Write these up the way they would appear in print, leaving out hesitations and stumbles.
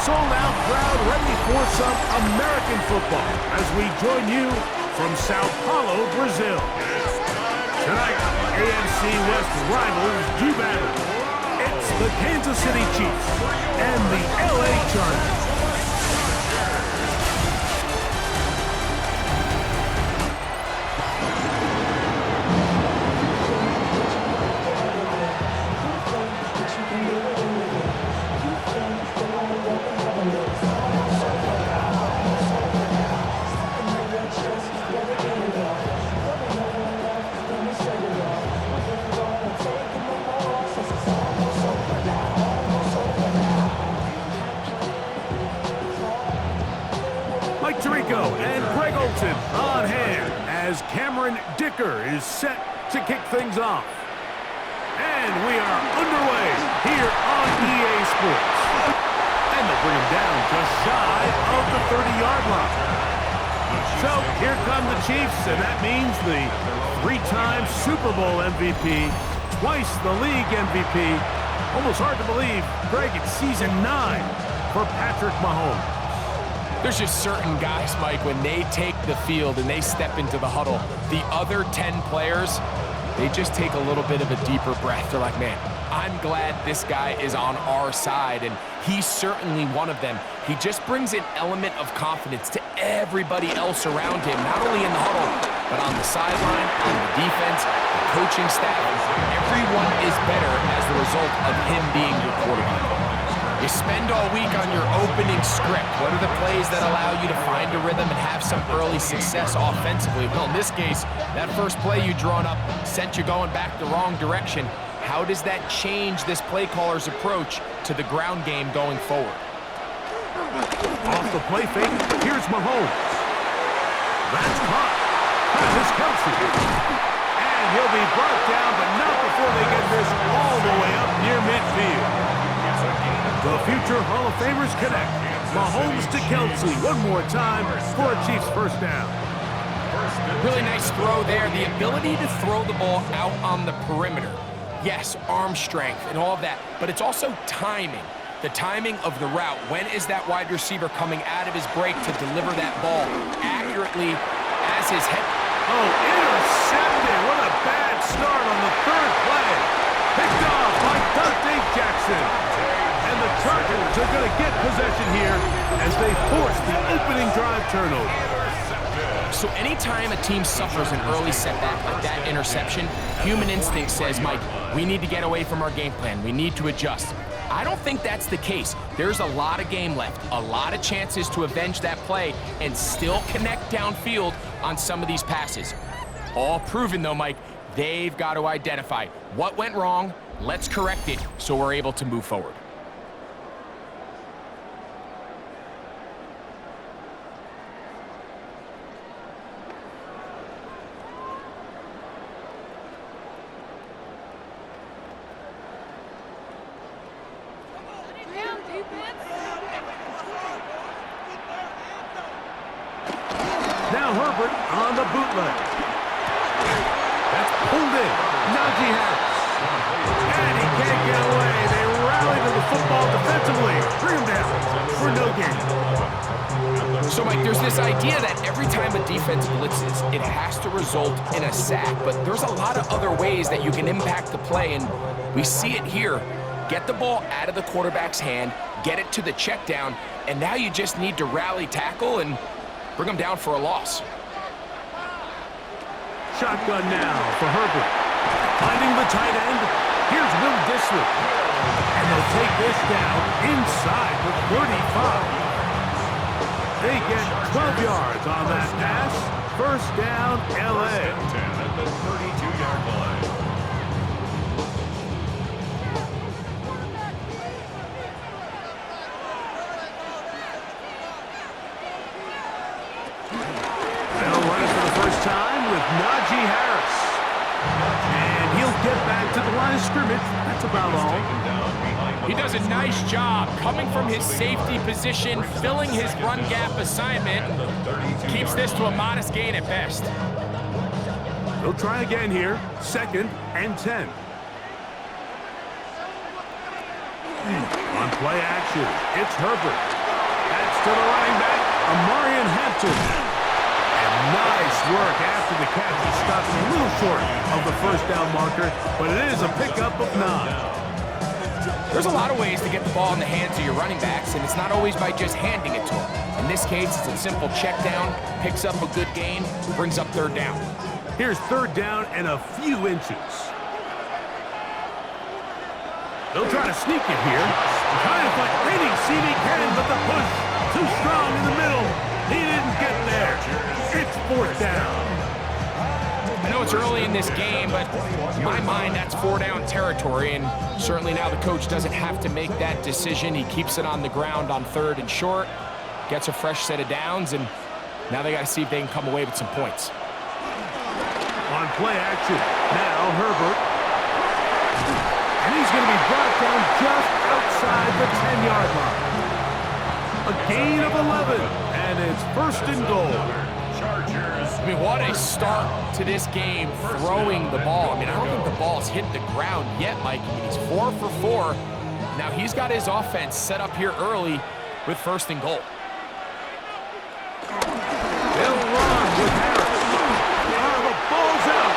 sold-out crowd ready for some American football as we join you from Sao Paulo, Brazil. Tonight, AFC West rivals do battle. It's the Kansas City Chiefs and the LA Chargers. On hand as Cameron Dicker is set to kick things off. And we are underway here on EA Sports. And they'll bring him down just shy of the 30-yard line. So here come the Chiefs, and that means the three-time Super Bowl MVP, twice the league MVP. Almost hard to believe, Greg, it's season 9 for Patrick Mahomes. There's just certain guys, Mike, when they take the field and they step into the huddle, the other 10 players, they just take a little bit of a deeper breath. They're like, man, I'm glad this guy is on our side, and he's certainly one of them. He just brings an element of confidence to everybody else around him, not only in the huddle, but on the sideline, on the defense, the coaching staff. Everyone is better as the result of him being your quarterback. You spend all week on your opening script. What are the plays that allow you to find a rhythm and have some early success offensively? Well, in this case, that first play you drawn up sent you going back the wrong direction. How does that change this play caller's approach to the ground game going forward? Off the play fake, here's Mahomes. That's caught. Travis Kelce. And he'll be brought down, but not before they get this all the way up near midfield. The future Hall of Famers connect. Mahomes to Kelce one more time for a Chiefs first down. Really nice throw there. The ability to throw the ball out on the perimeter. Yes, arm strength and all of that, but it's also timing. The timing of the route. When is that wide receiver coming out of his break to deliver that ball accurately as his head? Oh, intercepted. What a bad start on the third play. Picked off by Dante Jackson. And the Chargers are going to get possession here as they force the opening drive turnover. So anytime a team suffers an early setback like that interception, human instinct says, Mike, we need to get away from our game plan. We need to adjust. I don't think that's the case. There's a lot of game left, a lot of chances to avenge that play and still connect downfield on some of these passes. All proven, though, Mike, they've got to identify what went wrong, let's correct it so we're able to move forward. Now Herbert on the bootleg. That's pulled in. Najee Harris. And he can't get away. They rally to the football defensively. Bring him down for no gain. So, Mike, there's this idea that every time a defense blitzes, it has to result in a sack. But there's a lot of other ways that you can impact the play, and we see it here. Get the ball out of the quarterback's hand, get it to the check down, and now you just need to rally tackle and bring them down for a loss. Shotgun now for Herbert. Finding the tight end. Here's Will Disley. And they'll take this down inside the 35. They get 12 yards on that pass. First down, LA. At the 32-yard line. They'll run it for the first time with Najee Harris. And he'll get back to the line of scrimmage. That's about all. He does a nice job coming from his safety position, filling his run gap assignment. Keeps this to a modest gain at best. They'll try again here. 2nd and 10. On play action, it's Herbert. to the running back, Hampton. And nice work after the catch. He stopped a little short of the first down marker, but it is a pickup of 9. There's a lot of ways to get the ball in the hands of your running backs, and it's not always by just handing it to them. In this case, it's a simple check down, picks up a good gain, brings up third down. Here's third down and a few inches. They'll try to sneak it here. Trying to find any seam he can, but the push too strong in the middle. He didn't get there. It's fourth down. I know it's early in this game, but in my mind, that's 4-down territory, and certainly now the coach doesn't have to make that decision. He keeps it on the ground on third and short, gets a fresh set of downs, and now they got to see if they can come away with some points. On play action, now Herbert. And he's going to be brought down just outside the 10-yard line. A gain of 11, and it's first and goal. I mean, what a start to this game throwing the ball. I mean, I don't think the ball's hit the ground yet, Mike. I mean, he's 4 for 4. Now he's got his offense set up here early with first and goal. They'll run with Harris. The ball's out.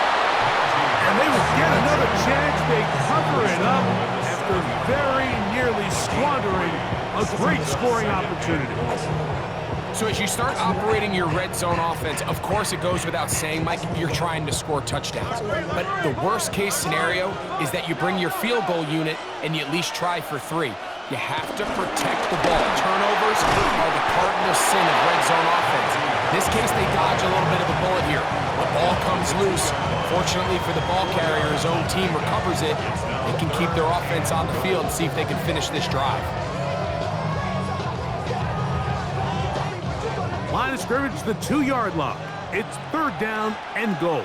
And they will get another chance. They cover it up after very nearly squandering a great scoring opportunity. So as you start operating your red zone offense, of course it goes without saying, Mike, you're trying to score touchdowns. But the worst case scenario is that you bring your field goal unit and you at least try for 3. You have to protect the ball. Turnovers are the cardinal sin of red zone offense. In this case, they dodge a little bit of a bullet here. The ball comes loose. Fortunately for the ball carrier, his own team recovers it. They can keep their offense on the field and see if they can finish this drive. Line of scrimmage, the 2-yard line. It's third down and goal.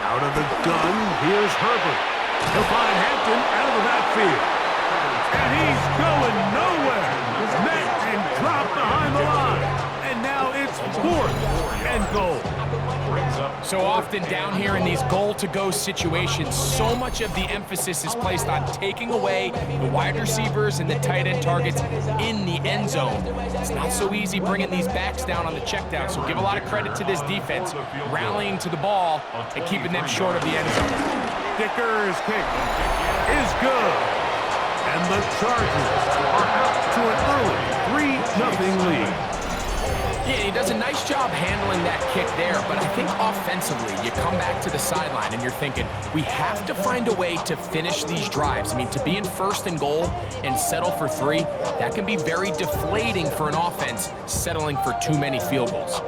Out of the gun, here's Herbert. He'll find Hampton out of the backfield. And he's going nowhere. Met and dropped behind the line. And now it's fourth and goal. So often down here in these goal-to-go situations, so much of the emphasis is placed on taking away the wide receivers and the tight end targets in the end zone. It's not so easy bringing these backs down on the check down, so give a lot of credit to this defense, rallying to the ball and keeping them short of the end zone. Dicker's kick is good. And the Chargers are out to an early 3-0 lead. Yeah, he does a nice job handling that kick there, but I think offensively, you come back to the sideline and you're thinking, we have to find a way to finish these drives. I mean, to be in first and goal and settle for 3, that can be very deflating for an offense settling for too many field goals.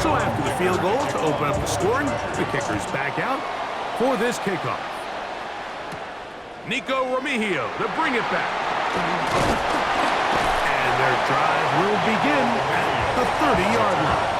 So after the field goal to open up the scoring, the kicker's back out for this kickoff. Nico Remigio to bring it back. And their drive will begin at the 30-yard line.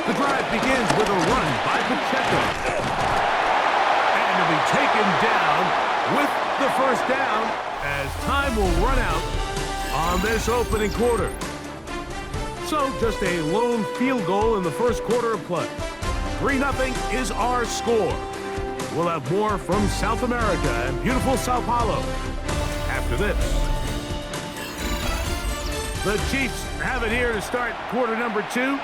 The drive begins with a run by Pacheco. And to be taken down with the first down as time will run out on this opening quarter. So just a lone field goal in the first quarter of play. 3-0 is our score. We'll have more from South America and beautiful Sao Paulo after this. The Chiefs have it here to start quarter number 2.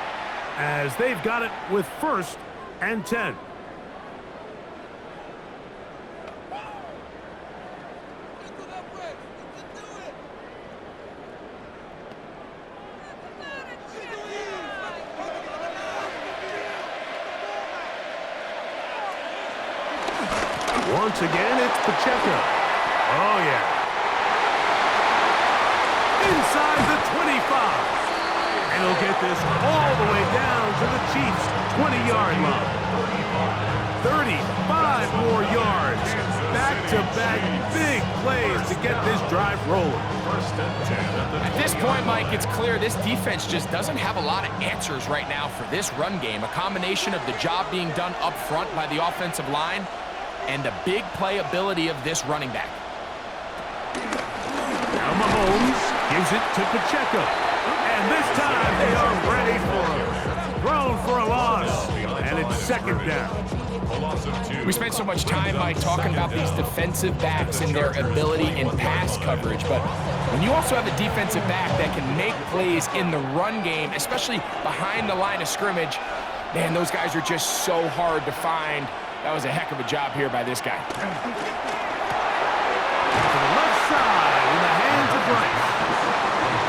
As they've got it with first and 10. Once again, it's Pacheco. Oh, yeah. Inside the 25. And he'll get this all the way down to the Chiefs' 20-yard line. 35 more yards. Back back-to-back big plays to get this drive rolling. At this point, Mike, it's clear this defense just doesn't have a lot of answers right now for this run game. A combination of the job being done up front by the offensive line and the big playability of this running back. Now Mahomes gives it to Pacheco. And this time they are ready for him. Thrown for a loss. And it's second down. We spent so much time, Mike, talking about these defensive backs and their ability in pass coverage. But when you also have a defensive back that can make plays in the run game, especially behind the line of scrimmage, man, those guys are just so hard to find. That was a heck of a job here by this guy. To the left side in the hands of Rice.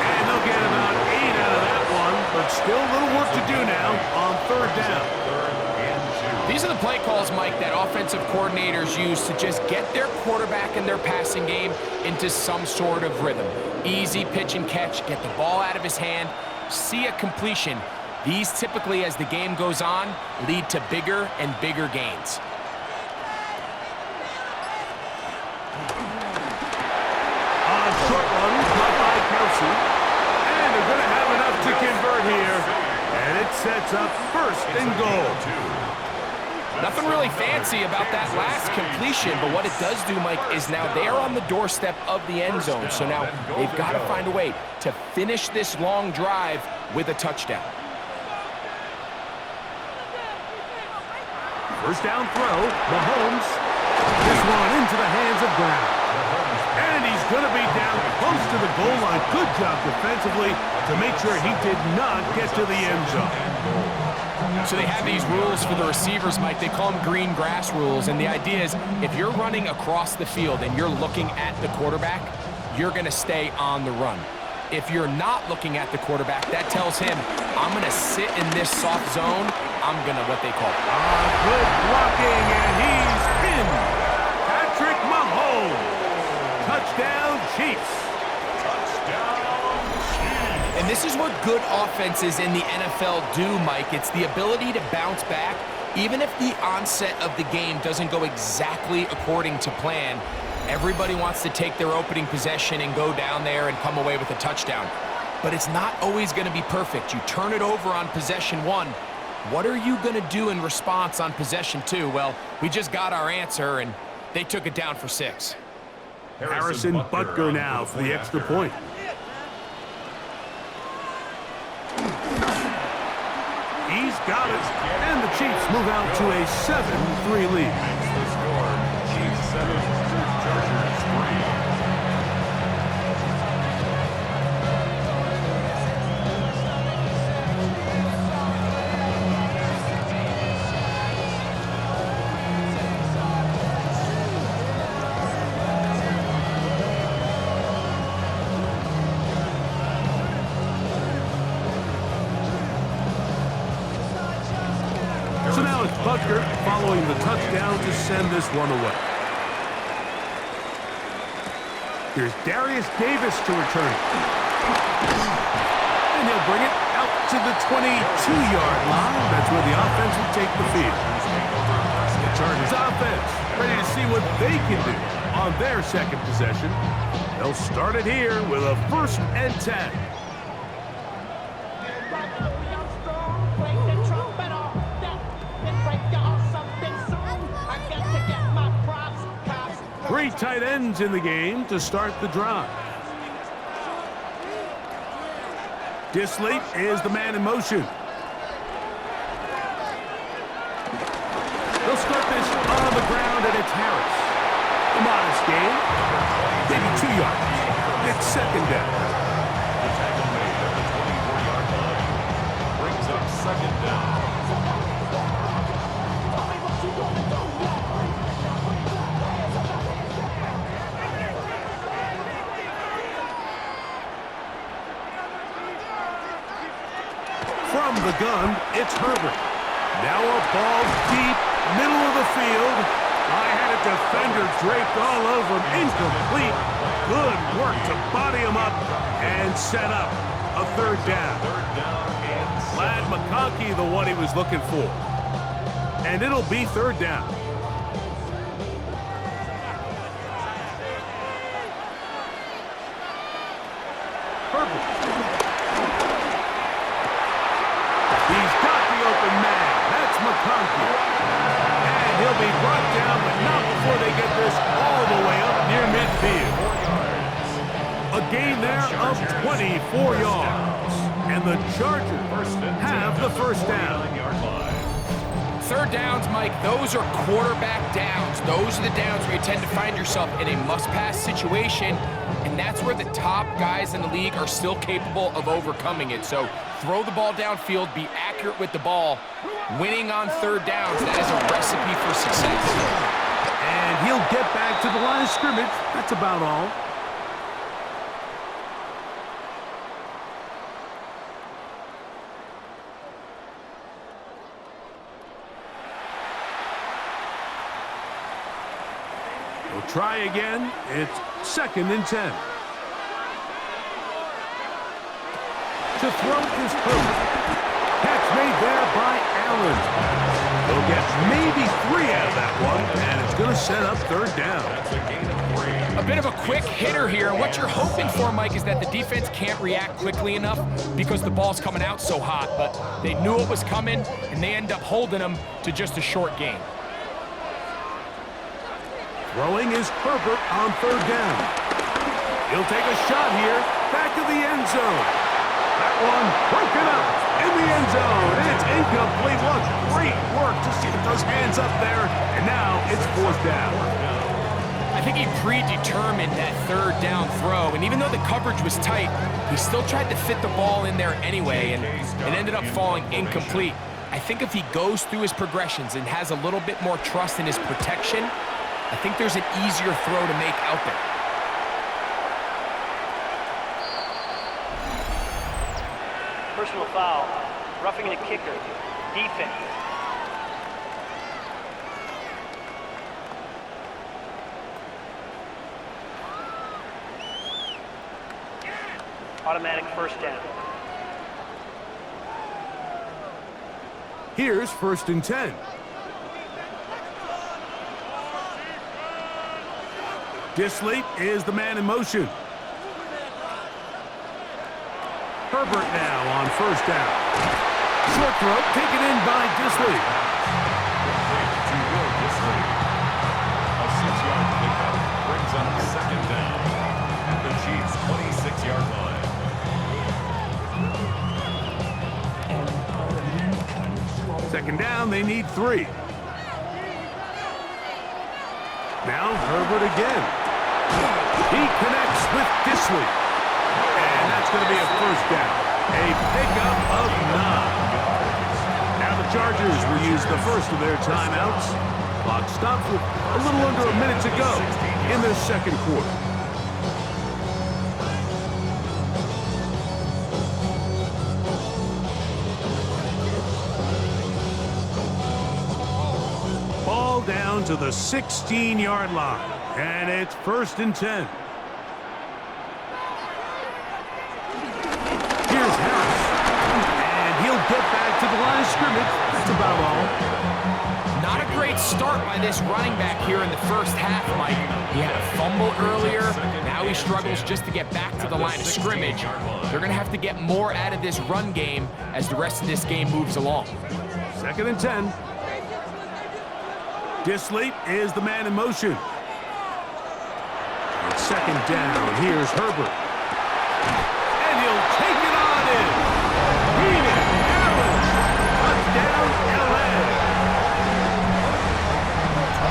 And they'll get about 8 out of that one, but still a little work to do now on third down. These are the play calls, Mike, that offensive coordinators use to just get their quarterback and their passing game into some sort of rhythm. Easy pitch and catch, get the ball out of his hand, see a completion. These typically, as the game goes on, lead to bigger and bigger gains. On short one, caught by Kelce. And they're going to have enough to convert here. And it sets up first and goal. Nothing really fancy about that last completion, but what it does do, Mike, is now they're on the doorstep of the end zone. So now they've got to find a way to finish this long drive with a touchdown. First down throw, Mahomes. This one into the hands of Brown. And he's going to be down close to the goal line. Good job defensively to make sure he did not get to the end zone. So they have these rules for the receivers, Mike. They call them green grass rules. And the idea is if you're running across the field and you're looking at the quarterback, you're going to stay on the run. If you're not looking at the quarterback, that tells him, I'm going to sit in this soft zone. I'm going to what they call. Good blocking, and he's in. Patrick Mahomes. Touchdown, Chiefs. And this is what good offenses in the NFL do, Mike. It's the ability to bounce back, even if the onset of the game doesn't go exactly according to plan. Everybody wants to take their opening possession and go down there and come away with a touchdown. But it's not always going to be perfect. You turn it over on possession one. What are you going to do in response on possession two? Well, we just got our answer, and they took it down for 6. Harrison Butker now for the extra point. He's got it, and the Chiefs move out to a 7-3 lead. Chiefs 7, Chargers 3. So now it's Butker following the touchdown to send this one away. Here's Darius Davis to return it. And he'll bring it out to the 22-yard line. That's where the offense will take the field. The Chargers offense ready to see what they can do on their second possession. They'll start it here with a 1st and 10. Three tight ends in the game to start the drive. Disley is the man in motion. They'll start this on the ground, and it's Harris. A modest gain, maybe 2 yards. It's second down. The tackle made at the 24-yard line brings up second down. From the gun, it's Herbert. Now a ball deep, middle of the field. I had a defender draped all over him. Incomplete. Good work to body him up and set up a 3rd down. Glad McConkey the one he was looking for. And it'll be 3rd down. gain there of 24 yards. And the Chargers have the first down. Third downs, Mike, those are quarterback downs. Those are the downs where you tend to find yourself in a must-pass situation, and that's where the top guys in the league are still capable of overcoming it. So throw the ball downfield, be accurate with the ball. Winning on third downs, that is a recipe for success. And he'll get back to the line of scrimmage. That's about all. We'll try again. It's 2nd and 10. To throw is Herbert. Catch made there by Allen. He'll get maybe 3 out of that one, and it's going to set up third down. A bit of a quick hitter here. What you're hoping for, Mike, is that the defense can't react quickly enough because the ball's coming out so hot, but they knew it was coming, and they end up holding them to just a short gain. Throwing is Herbert on third down. He'll take a shot here, back of the end zone. That one broken up in the end zone, and it's incomplete. What great work to see those hands up there, and now it's 4th down. I think he predetermined that third down throw, and even though the coverage was tight, he still tried to fit the ball in there anyway, and it ended up falling incomplete. I think if he goes through his progressions and has a little bit more trust in his protection, I think there's an easier throw to make out there. Personal foul, roughing the kicker, defense. Automatic first down. Here's 1st and 10. Disley is the man in motion. Herbert now on first down. Short throw taken in by Disley. A 6-yard pickup brings up 2nd down at the Chiefs' 26-yard line. 2nd down, they need 3. Now Herbert again. He connects with Disley. And that's going to be a first down. A pickup of 9. Now the Chargers will use the first of their timeouts. Clock stops with a little under a minute to go in their 2nd quarter. Ball down to the 16-yard line. And it's 1st and 10. Here's Harris. And he'll get back to the line of scrimmage. That's about all. Not a great start by this running back here in the first half, Mike. He had a fumble earlier. Now he struggles just to get back to the line of scrimmage. They're going to have to get more out of this run game as the rest of this game moves along. 2nd and 10. Disley is the man in motion. It's 2nd down. Here's Herbert. And he'll take it on in. Keenan Allen. Touchdown, LA.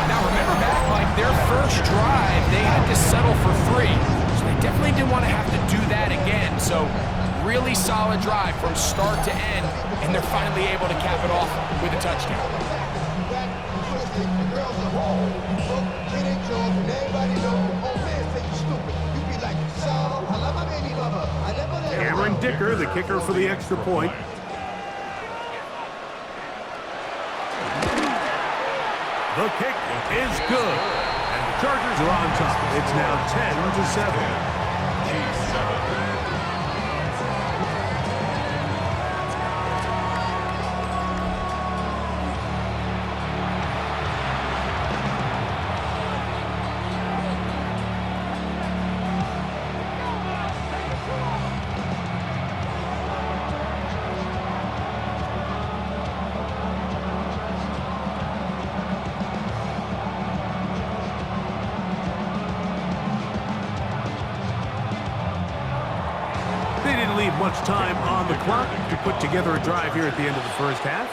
Now remember back, Mike, their first drive, they had to settle for 3. So they definitely didn't want to have to do that again. So really solid drive from start to end, and they're finally able to cap it off with a touchdown. Cameron Dicker, the kicker for the extra point. The kick is good. And the Chargers are on top. It's now 10-7. Chiefs 7. have much time on the clock to put together a drive here at the end of the first half.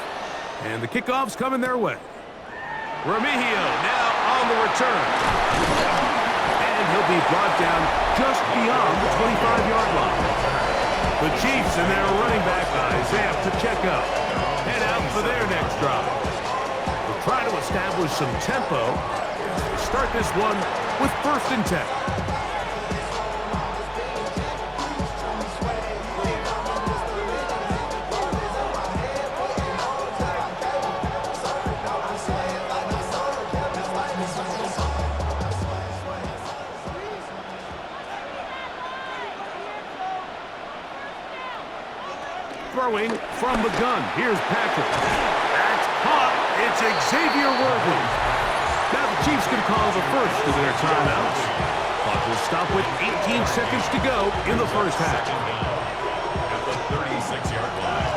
And the kickoff's coming their way. Remigio now on the return. And he'll be brought down just beyond the 25-yard line. The Chiefs and their running back, Isaiah Pacheco, head out for their next drive. They'll try to establish some tempo as they start this one with 1st and 10. Throwing from the gun. Here's Patrick. That's caught. It's Xavier Worthy. Now the Chiefs can call the first of their timeouts. Clock will stop with 18 seconds to go in the first half. At the 36-yard line.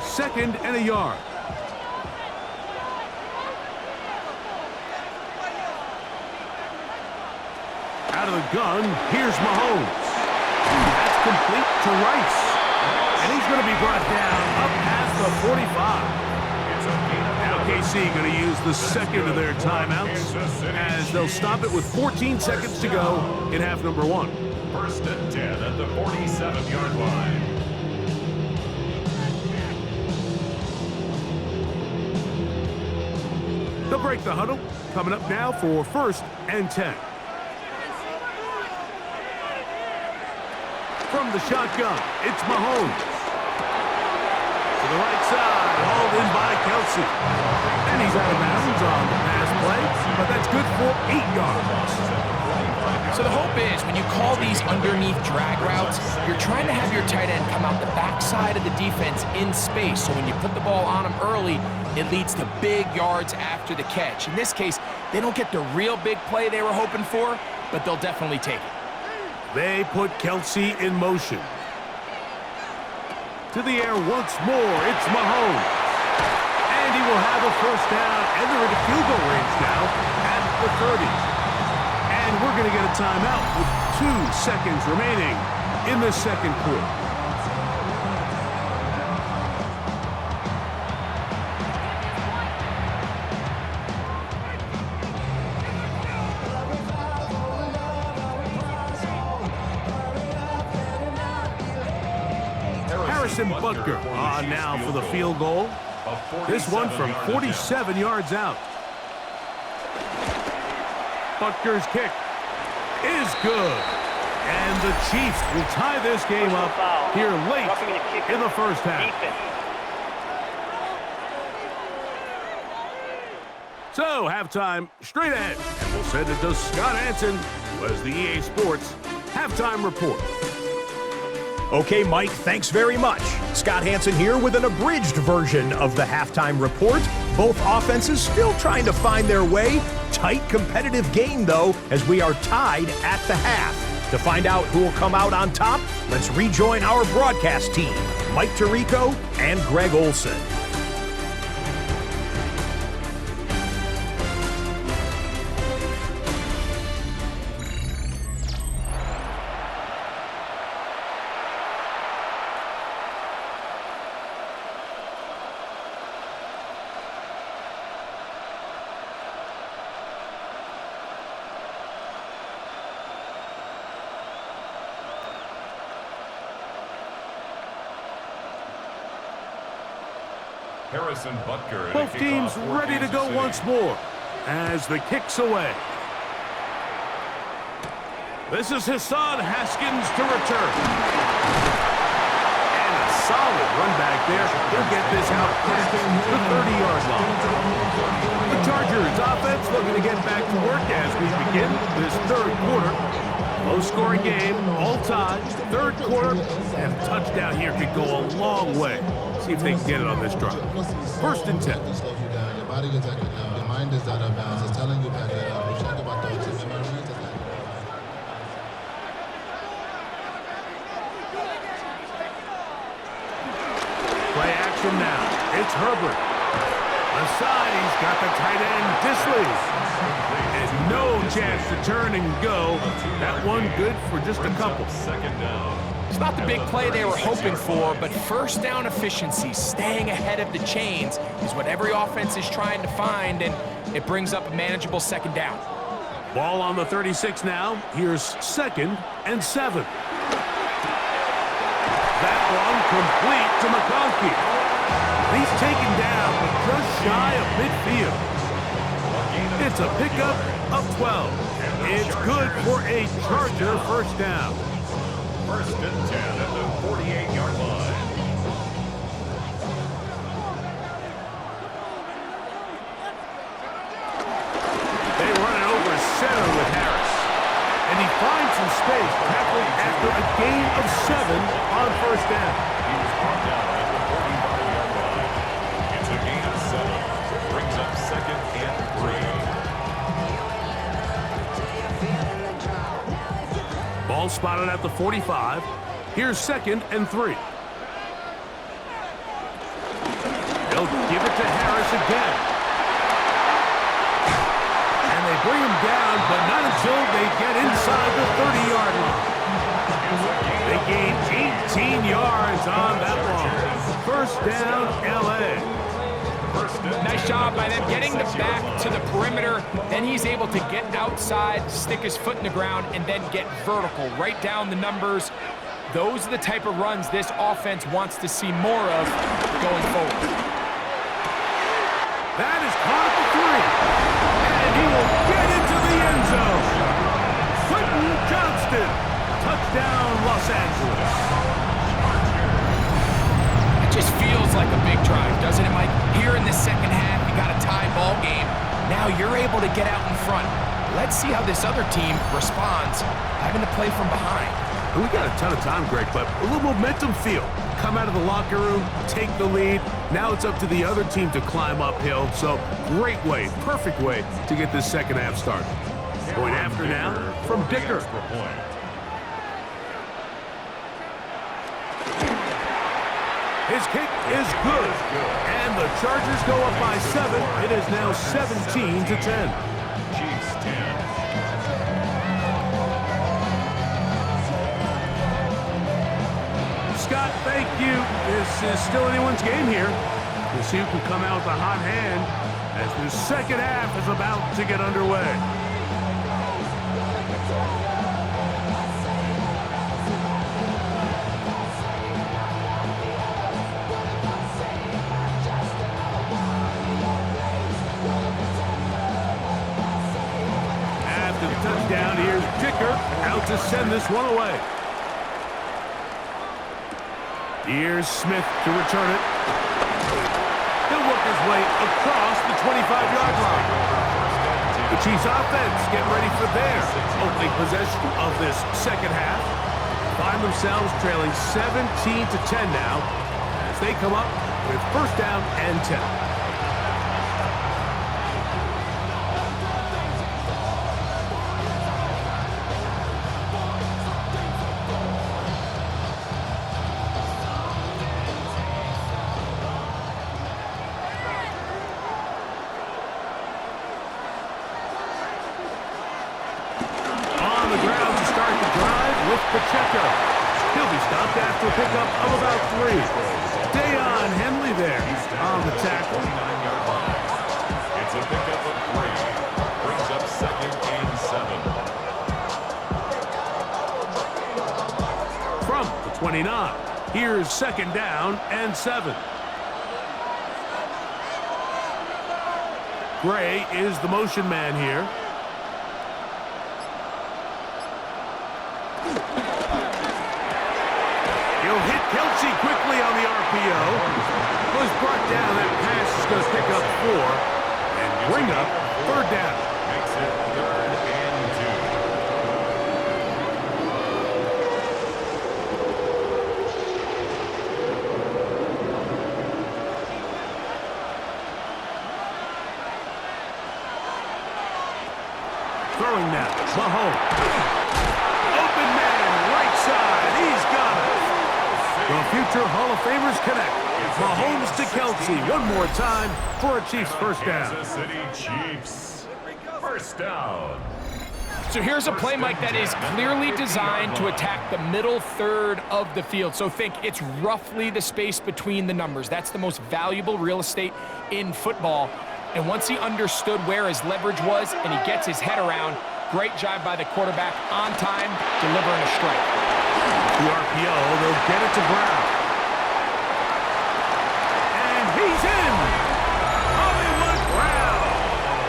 2nd and a yard. Out of the gun, here's Mahomes. That's complete to Rice. And he's going to be brought down up past the 45. Now KC going to use the second of their timeouts as they'll stop it with 14 seconds to go in half number 1. 1st and 10 at the 47-yard line. They'll break the huddle. Coming up now for 1st and 10. From the shotgun, it's Mahomes. To the right side, hauled in by Kelce. And he's out of bounds on the pass play, but that's good for 8 yards. So the hope is when you call these underneath drag routes, you're trying to have your tight end come out the backside of the defense in space. So when you put the ball on him early, it leads to big yards after the catch. In this case, they don't get the real big play they were hoping for, but they'll definitely take it. They put Kelce in motion. To the air once more, it's Mahomes. And he will have a first down, and they're into field goal range now at the 30. And we're going to get a timeout with 2 seconds remaining in the second quarter. Butker on now for the field goal. This one from 47 yards out. Butker's kick is good. And the Chiefs will tie this game up here late in the first half. So, halftime straight ahead. And we'll send it to Scott Hanson, who has the EA Sports Halftime Report. Okay, Mike, thanks very much. Scott Hanson here with an abridged version of the halftime report. Both offenses still trying to find their way. Tight, competitive game, though, as we are tied at the half. To find out who will come out on top, let's rejoin our broadcast team, Mike Tirico and Greg Olson. Both teams ready to go once more as the kick's away. This is Hassan Haskins to return. And a solid run back there. He'll get this out past the 30-yard line. The Chargers offense looking to get back to work as we begin this third quarter. Low-scoring game, all tied, third quarter, and a touchdown here could go a long way. See if they can get it on this drive. 1st and 10. Your body is acting down. Your mind is out of bounds. It's telling you back it up. You check about those memories. Play action now. It's Herbert. Left side, he's got the tight end, Disley. And no chance to turn and go. That one good for just a couple. Second down. It's not the big play they were hoping for, but first down efficiency, staying ahead of the chains, is what every offense is trying to find, and it brings up a manageable second down. Ball on the 36 now. Here's 2nd and 7. That one complete to McConkey. He's taken down, but just shy of midfield. It's a pickup of 12. It's good for a Charger first down. First and 10 at the 48-yard line. They run it over center with Harris. And he finds some space, tackled after a gain of 7 on first down. He was brought down at the 45-yard line. It's a gain of 7. Brings up 2nd and 3. Ball spotted at the 45. Here's 2nd and 3. They'll give it to Harris again. And they bring him down, but not until they get inside the 30-yard line. They gain 18 yards on that one. First down, L.A. Nice job by them getting the back to the perimeter. Then he's able to get outside, stick his foot in the ground, and then get vertical. Right down the numbers. Those are the type of runs this offense wants to see more of going forward. That is caught for 3. And he will get into the end zone. Quentin Johnston. Touchdown, Los Angeles. It just feels like a big drive, doesn't it, Mike? Here in the second half, you got a tie ball game. Now you're able to get out in front. Let's see how this other team responds, having to play from behind. We got a ton of time, Greg, but a little momentum feel. Come out of the locker room, take the lead. Now it's up to the other team to climb uphill. So great way, perfect way to get this second half started. Going after now from Dicker. His kick is good. And the Chargers go up by 7. It is now 17-10. Chiefs 10. Scott, thank you. This is still anyone's game here. We'll see who can come out with a hot hand as the second half is about to get underway. After the touchdown, here's Dicker out to send this one away. Here's Smith to return it. He'll work his way across the 25-yard line. The Chiefs offense getting ready for their opening possession of this second half. Find themselves trailing 17-10 now as they come up with first down and 10. Pacheco. He'll be stopped after a pickup of about 3. Dayon Henley there on the tackle. 29-yard line. It's a pickup of 3. Brings up 2nd and 7. From the 29, here's 2nd down and 7. Gray is the motion man here. He'll hit Kelce quickly on the RPO. Was brought down. That pass is going to pick up 4 and bring up 3rd down. Makes it 3rd and 2. Throwing now. Mahomes. Open man, right side. He's got it. Well, a few Future Hall of Famers connect. Mahomes to Kelce one more time for a Chiefs first down. Kansas City Chiefs. First down. So here's a play, Mike, that is clearly designed to attack the middle third of the field. So think it's roughly the space between the numbers. That's the most valuable real estate in football. And once he understood where his leverage was and he gets his head around, great job by the quarterback on time, delivering a strike. The RPO, they'll get it to Brown. And he's in! Hollywood Brown!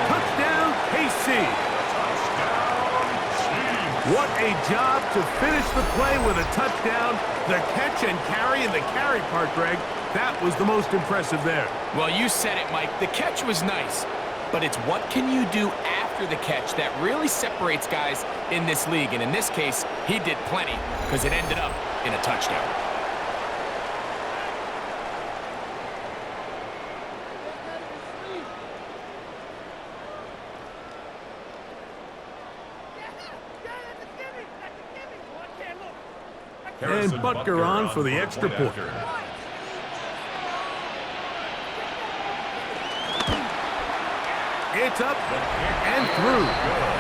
Touchdown, KC! What a job to finish the play with a touchdown. The catch and carry, and the carry part, Greg, that was the most impressive there. Well, you said it, Mike. The catch was nice, but it's what can you do after the catch that really separates guys in this league. And in this case, he did plenty because it ended up in a touchdown. And Butker on for the extra point. It's up and through.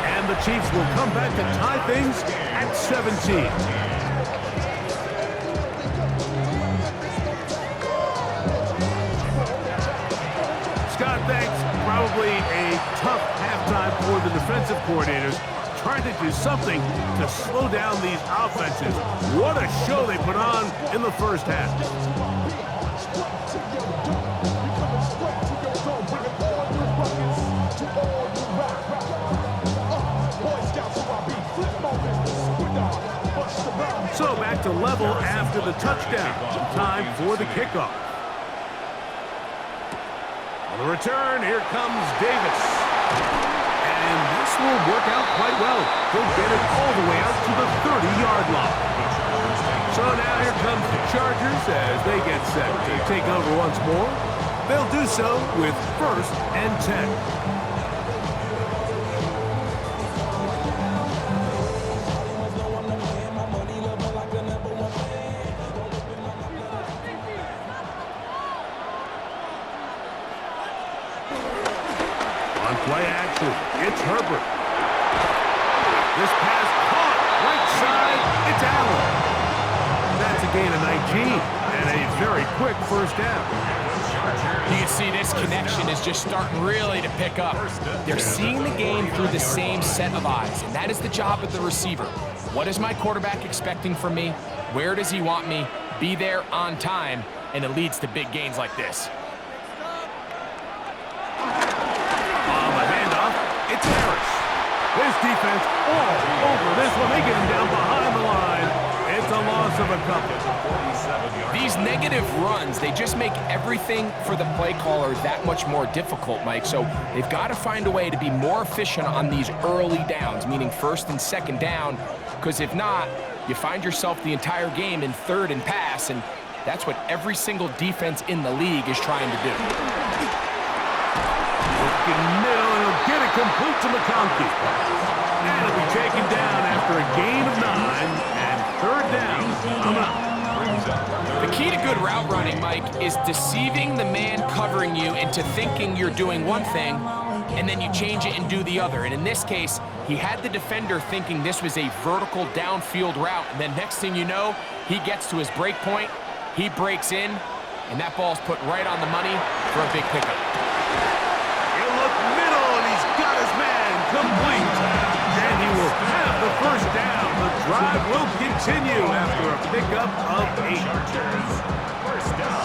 And the Chiefs will come back to tie things at 17. Scott, thanks. Probably a tough halftime for the defensive coordinators, trying to do something to slow down these offenses. What a show they put on in the first half. So back to level after the touchdown. Time for the kickoff. On the return, here comes Davis. And this will work out quite well. He'll get it all the way out to the 30-yard line. So now here comes the Chargers as they get set to take over once more. They'll do so with 1st and 10. Play action. It's Herbert. This pass caught. Right side. It's Allen. That's a gain of 19 and a very quick first down. You can see this connection is just starting really to pick up. They're seeing the game through the same set of eyes, and that is the job of the receiver. What is my quarterback expecting from me? Where does he want me? Be there on time, and it leads to big gains like this. It's Harris. This defense all over this one. They get him down behind the line. It's a loss of a couple. These negative runs, they just make everything for the play caller that much more difficult, Mike. So they've got to find a way to be more efficient on these early downs, meaning 1st and 2nd down, because if not, you find yourself the entire game in 3rd and pass, and that's what every single defense in the league is trying to do. Middle, and he'll get it complete to McConkey. And he'll be taken down after a gain of 9 and 3rd down. I'm out. The key to good route running, Mike, is deceiving the man covering you into thinking you're doing one thing, and then you change it and do the other. And in this case, he had the defender thinking this was a vertical downfield route, and then next thing you know, he gets to his break point, he breaks in, and that ball's put right on the money for a big pickup. Complete. And he will have the first down. The drive will continue after a pickup of 8. First down.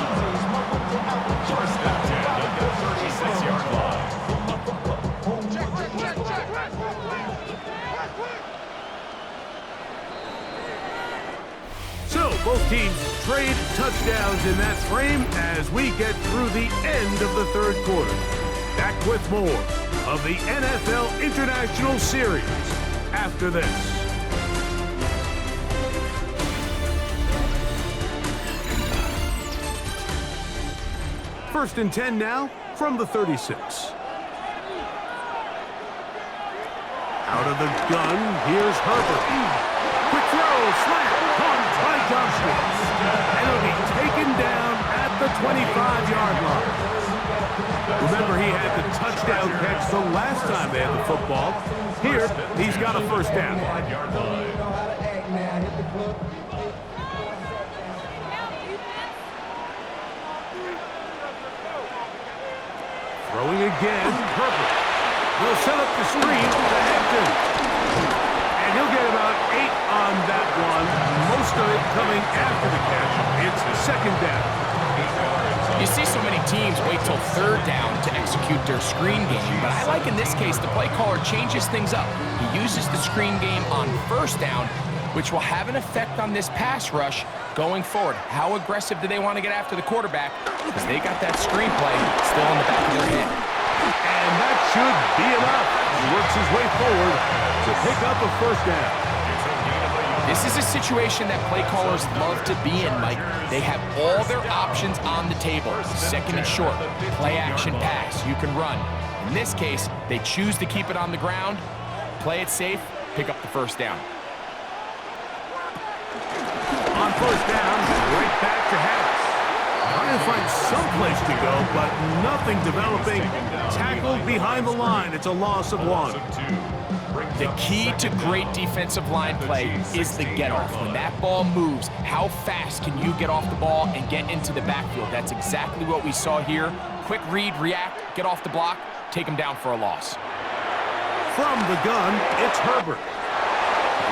First and 10 at the 36-yard line. So both teams trade touchdowns in that frame as we get through the end of the 3rd quarter. Back with more of the NFL International Series after this. First and 10 now from the 36. Out of the gun, here's Herbert. Quick throw, slant, caught by Joshua. And it'll be taken 25-yard line. Remember, he had the touchdown catch the last time they had the football. Here, he's got a first down. Throwing again, Herbert. They'll set up the screen to Hampton. And he'll get about 8 on that one, most of it coming after the catch. It's second down. You see so many teams wait till third down to execute their screen game, but I like in this case the play caller changes things up. He uses the screen game on first down, which will have an effect on this pass rush going forward. How aggressive do they want to get after the quarterback? Because they got that screen play still in the back of their head. And that should be enough. He works his way forward to pick up a first down. This is a situation that play callers love to be in, Mike. They have all their options on the table. Second and short, play action pass, you can run. In this case, they choose to keep it on the ground, play it safe, pick up the first down. On first down, right back to Harris. Trying to find some place to go, but nothing developing. Tackled behind the line. It's a loss of 1. The key to great defensive line play is the get-off. When that ball moves, how fast can you get off the ball and get into the backfield? That's exactly what we saw here. Quick read, react, get off the block, take him down for a loss. From the gun, it's Herbert.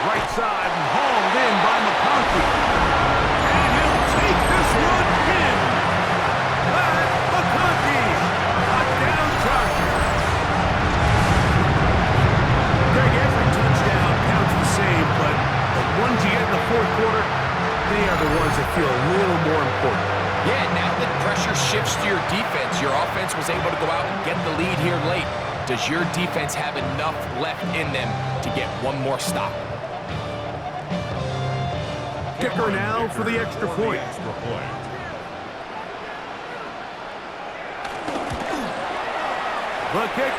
Right side and hauled in by McConkey. And he'll take this one in. McConkey, touchdown Chargers. Greg, every touchdown counts the same, but the ones you get in the fourth quarter, they are the ones that feel a little more important. Yeah, now that pressure shifts to your defense, your offense was able to go out and get the lead here late. Does your defense have enough left in them to get one more stop? Kicker now for the extra point. The kick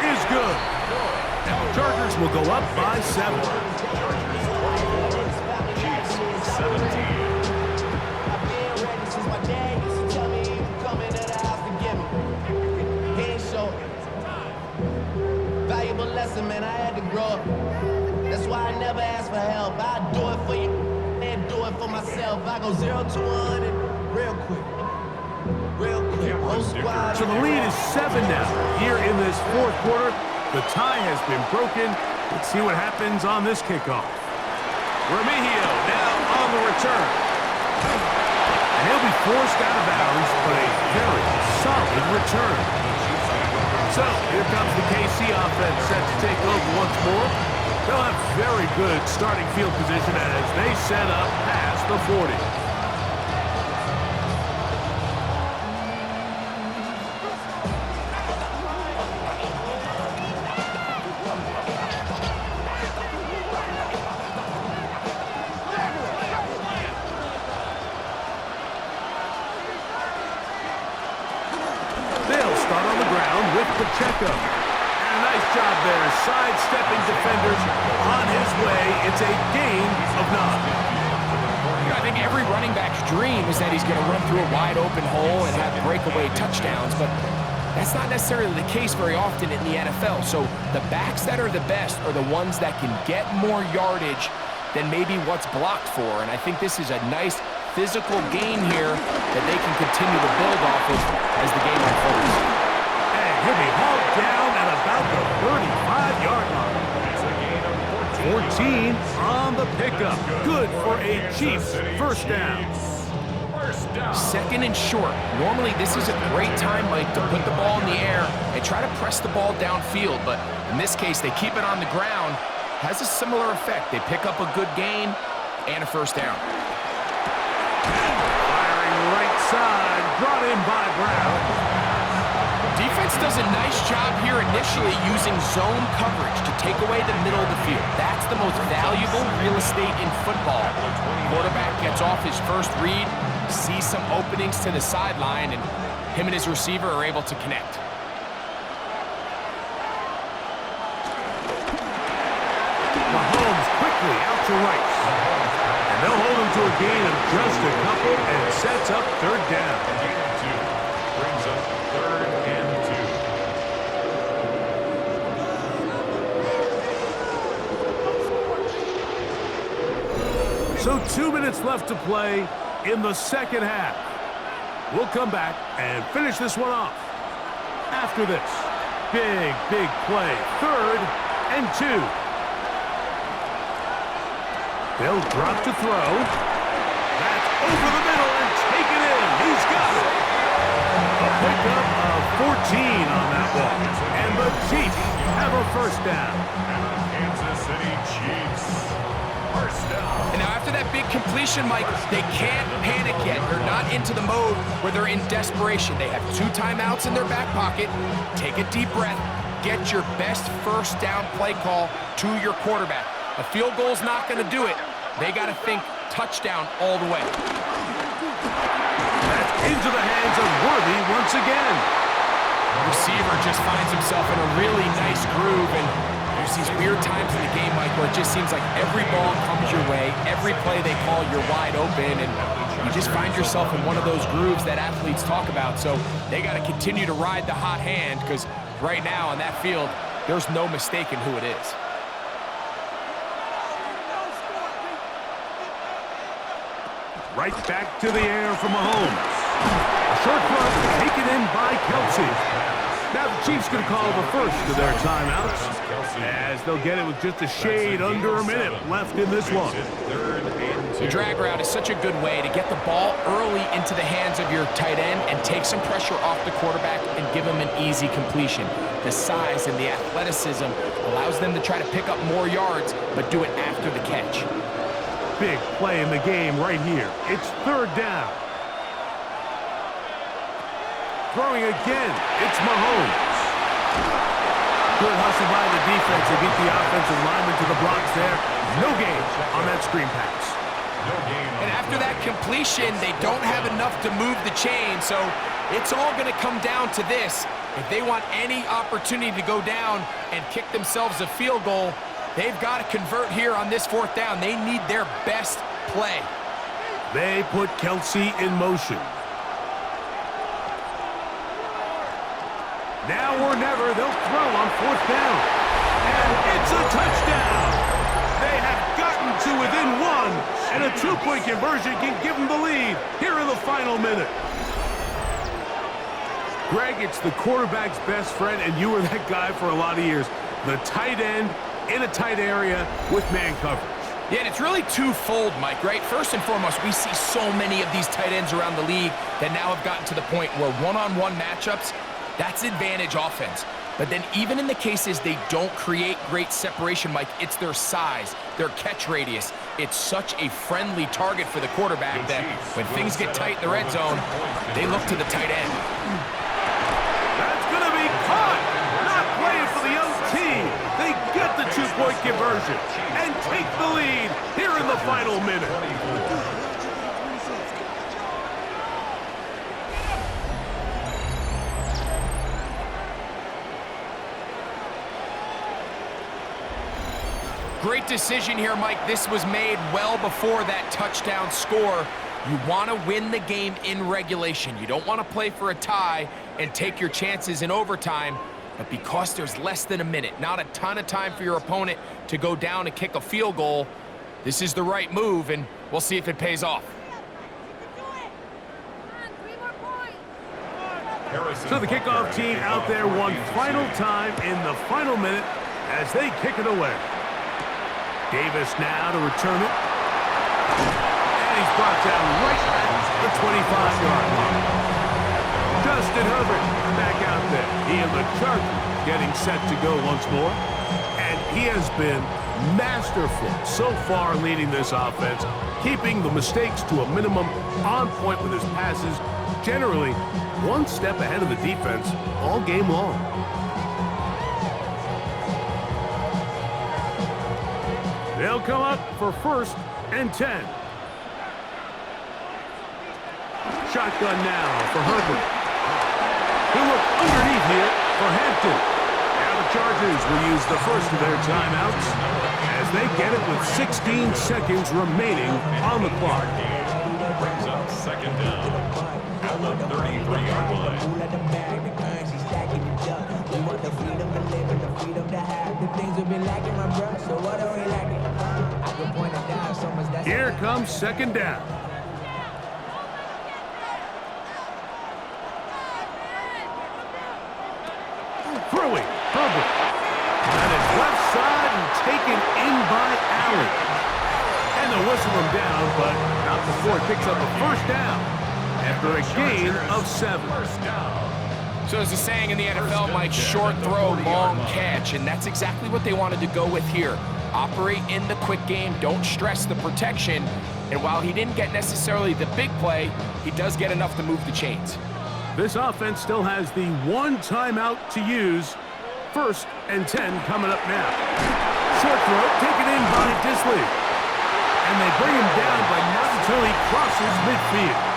is good. And the Chargers will go up by 7. Chiefs 17. Valuable lesson, man. I had to grow up. That's why I never ask for help. I do it for you and do it for myself. I go 0 to 100 real quick. Real quick. Whole squad. So the lead is 7 now. Here in this fourth quarter, the tie has been broken. Let's see what happens on this kickoff. Remigio now on the return. And he'll be forced out of bounds, but a very solid return. So here comes the KC offense set to take over once more. They'll have very good starting field position as they set up past the 40. They'll start on the ground with Pacheco. And a nice job there, sidestepping defenders on his way. It's a gain of 9. I think every running back's dream is that he's going to run through a wide open hole and have breakaway touchdowns, but that's not necessarily the case very often in the NFL. So the backs that are the best are the ones that can get more yardage than maybe what's blocked for. And I think this is a nice physical gain here that they can continue to build off of as the game unfolds. And he'll be hauled down at about the 35-yard line. 14 on the pickup. Good for a Chiefs first down. Second and short. Normally this is a great time, Mike, to put the ball in the air and try to press the ball downfield. But in this case, they keep it on the ground. Has a similar effect. They pick up a good gain and a first down. Firing right side, brought in by Brown. Defense does a nice job here initially using zone coverage to take away the middle of the field. That's the most valuable real estate in football. Quarterback gets off his first read, sees some openings to the sideline, and him and his receiver are able to connect. Mahomes quickly out to right. And they'll hold him to a gain of just a couple and sets up third down. Gain of 2 brings up 3rd and 2. So 2 minutes left to play in the second half. We'll come back and finish this one off. After this, big play. 3rd and 2. They'll drop to throw. That's over the middle and taken in. He's got it. A pickup of 14 on that one. And the Chiefs have a first down. Kansas City Chiefs. First down. And now after that big completion, Mike, they can't panic yet. They're not into the mode where they're in desperation. They have 2 timeouts in their back pocket. Take a deep breath. Get your best first down play call to your quarterback. A field goal's not going to do it. They got to think touchdown all the way. That's into the hands of Worthy once again. The receiver just finds himself in a really nice groove, and there's these weird times in the game, Mike, where it just seems like every ball comes your way, every play they call, you're wide open, and you just find yourself in one of those grooves that athletes talk about. So they got to continue to ride the hot hand, because right now on that field, there's no mistaking who it is. Right back to the air for Mahomes. A short throw taken in by Kelce. Now the Chiefs going to call the first of their timeouts, as they'll get it with just a shade under a minute left in this one. The drag route is such a good way to get the ball early into the hands of your tight end and take some pressure off the quarterback and give him an easy completion. The size and the athleticism allows them to try to pick up more yards, but do it after the catch. Big play in the game right here. It's 3rd down. Throwing again, it's Mahomes. Good hustle by the defense to beat the offensive lineman to the blocks there. No gain on that screen pass. And after that completion, they don't have enough to move the chain, so it's all going to come down to this. If they want any opportunity to go down and kick themselves a field goal, they've got to convert here on this 4th down. They need their best play. They put Kelce in motion. Now or never, they'll throw on 4th down. And it's a touchdown. They have gotten to within 1, and a 2-point conversion can give them the lead here in the final minute. Greg, it's the quarterback's best friend, and you were that guy for a lot of years. The tight end in a tight area with man coverage. Yeah, and it's really twofold, Mike, right? First and foremost, we see so many of these tight ends around the league that now have gotten to the point where one-on-one matchups, that's advantage offense. But then even in the cases they don't create great separation, Mike, it's their size, their catch radius. It's such a friendly target for the quarterback that when things get tight in the red zone, they look to the tight end. That's going to be caught. Not playing for the young team. They get the 2-point conversion and take the lead here in the final minute. Great decision here, Mike. This was made well before that touchdown score. You want to win the game in regulation. You don't want to play for a tie and take your chances in overtime. But because there's less than a minute, not a ton of time for your opponent to go down and kick a field goal, this is the right move, and we'll see if it pays off. So the kickoff team out there one final time in the final minute as they kick it away. Davis now to return it. And he's brought down right at the 25-yard line. Justin Herbert back out there. He and the Chargers getting set to go once more. And he has been masterful so far leading this offense, keeping the mistakes to a minimum, on point with his passes, generally one step ahead of the defense all game long. They'll come up for 1st and 10. Shotgun now for Herbert. He'll look underneath here for Hampton. Now the Chargers will use the first of their timeouts as they get it with 16 seconds remaining on the clock. Brings up second down at the 33-yard line. Here comes second down. Throwing, Herbert. On his left side and taken in by Allen. And they'll whistle him down, but not before he picks up a first down after a gain of 7. So there's a saying in the NFL, Mike, short throw, long catch, and that's exactly what they wanted to go with here. Operate in the quick game, don't stress the protection, and while he didn't get necessarily the big play, he does get enough to move the chains. This offense still has the one timeout to use. 1st and 10 coming up now. Short throw taken in by Disley. And they bring him down, but not until he crosses midfield.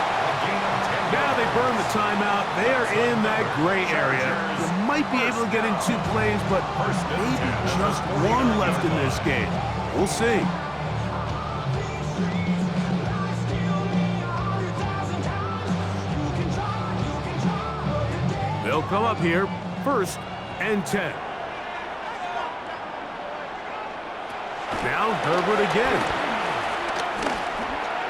Now they burn the timeout. They are in that gray area. You might be able to get in 2 plays, but maybe just one left in this game. We'll see. They'll come up here, 1st and 10. Now Herbert again.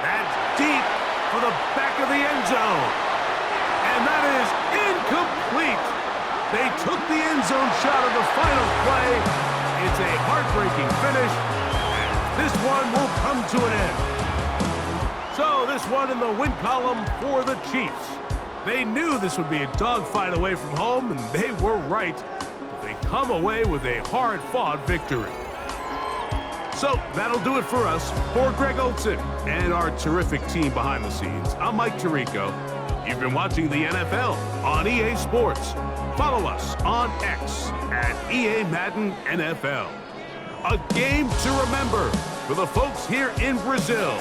That's deep for the back of the end zone. And that is incomplete. They took the end zone shot of the final play. It's a heartbreaking finish, and this one will come to an end. So this one in the win column for the Chiefs. They knew this would be a dogfight away from home, and they were right. They come away with a hard-fought victory. So that'll do it for us. For Greg Olson and our terrific team behind the scenes, I'm Mike Tirico. You've been watching the NFL on EA Sports. Follow us on X at EA Madden NFL. A game to remember for the folks here in Brazil.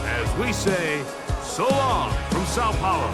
As we say, so long from Sao Paulo.